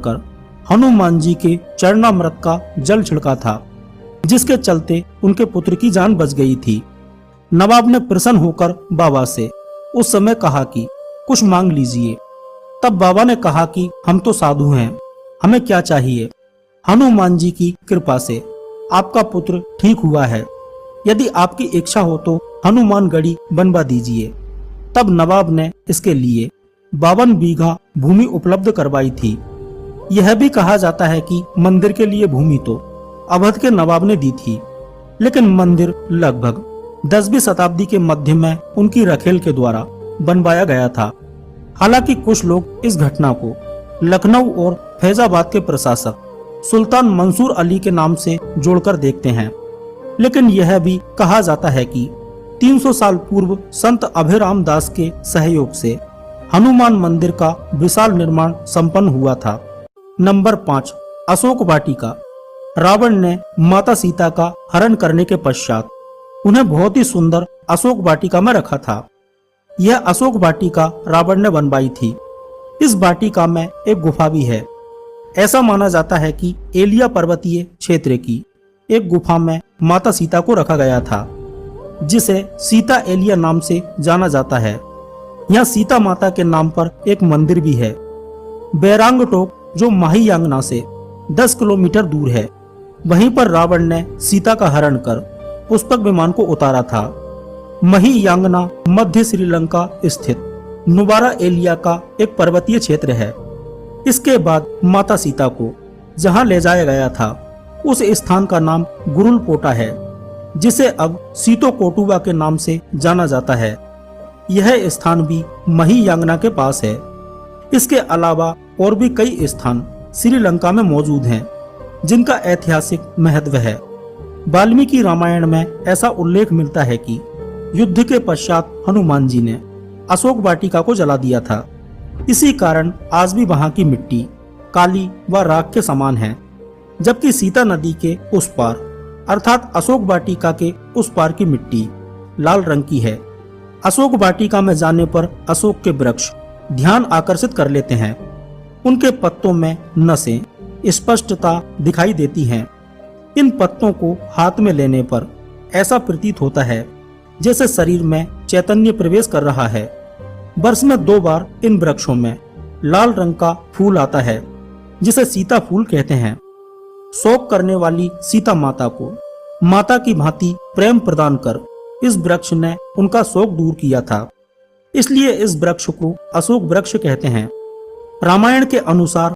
जाकर हनुमान जी के चरणामृत का जल छिड़का था, जिसके चलते उनके पुत्र की जान बच गई थी। नवाब ने प्रसन्न होकर बाबा से उस समय कहा कि कुछ मांग लीजिए। तब बाबा ने कहा कि हम तो साधु हैं, हमें क्या चाहिए? हनुमान जी की कृपा से आपका पुत्र ठीक हुआ है। यदि आपकी इच्छा हो तो हनुमान गढ़ी बनवा दीजिए। तब नवाब ने इसके लिए 52 बीघा भूमि उपलब्ध करवाई थी। यह भी कहा जाता है कि मंदिर के लिए भूमि तो अवध के नवाब ने दी थी, लेकिन मंदिर लगभग 10वीं शताब्दी के मध्य में उनकी रखेल के द्वारा बनवाया गया था। हालांकि कुछ लोग इस घटना को लखनऊ और फैजाबाद के प्रशासक सुल्तान मंसूर अली के नाम से जोड़कर देखते हैं, लेकिन यह भी कहा जाता है कि 300 साल पूर्व संत अभिराम दास के सहयोग से हनुमान मंदिर का विशाल निर्माण संपन्न हुआ था। नंबर 5, अशोक वाटिका। रावण ने माता सीता का हरण करने के पश्चात उन्हें बहुत ही सुंदर अशोक वाटिका में रखा था। यह अशोक वाटिका रावण ने बनवाई थी। इस वाटिका में एक गुफा भी है। ऐसा माना जाता है कि एलिया पर्वतीय क्षेत्र की एक गुफा में माता सीता को रखा गया था, जिसे सीता एलिया नाम से जाना जाता है। यहाँ सीता माता के नाम पर एक मंदिर भी है। बैरांग टोक, जो माही से 10 किलोमीटर दूर है, वहीं पर रावण ने सीता का हरण कर पुष्पक विमान को उतारा था। मही यांगना मध्य श्रीलंका स्थित नुबारा एलिया का एक पर्वतीय क्षेत्र है। इसके बाद माता सीता को जहां ले जाया गया था, उस स्थान का नाम गुरुल पोटा है, जिसे अब सीतो कोटुवा के नाम से जाना जाता है। यह स्थान भी मही यांगना के पास है। इसके अलावा और भी कई स्थान श्रीलंका में मौजूद हैं, जिनका ऐतिहासिक महत्व है। वाल्मीकि रामायण में ऐसा उल्लेख मिलता है कि युद्ध के पश्चात हनुमान जी ने अशोक वाटिका को जला दिया था। इसी कारण आज भी वहां की मिट्टी काली व राख के समान है, जबकि सीता नदी के उस पार अर्थात अशोक वाटिका के उस पार की मिट्टी लाल रंग की है। अशोक वाटिका में जाने पर अशोक के वृक्ष ध्यान आकर्षित कर लेते हैं। उनके पत्तों में नसें स्पष्टता दिखाई देती हैं। इन पत्तों को हाथ में लेने पर ऐसा प्रतीत होता है जैसे शरीर में चैतन्य प्रवेश कर रहा है। वर्ष में 2 बार इन वृक्षों में लाल रंग का फूल आता है, जिसे सीता फूल कहते हैं। शोक करने वाली सीता माता को माता की भांति प्रेम प्रदान कर इस वृक्ष ने उनका शोक दूर किया था, इसलिए इस वृक्ष को अशोक वृक्ष कहते हैं। रामायण के अनुसार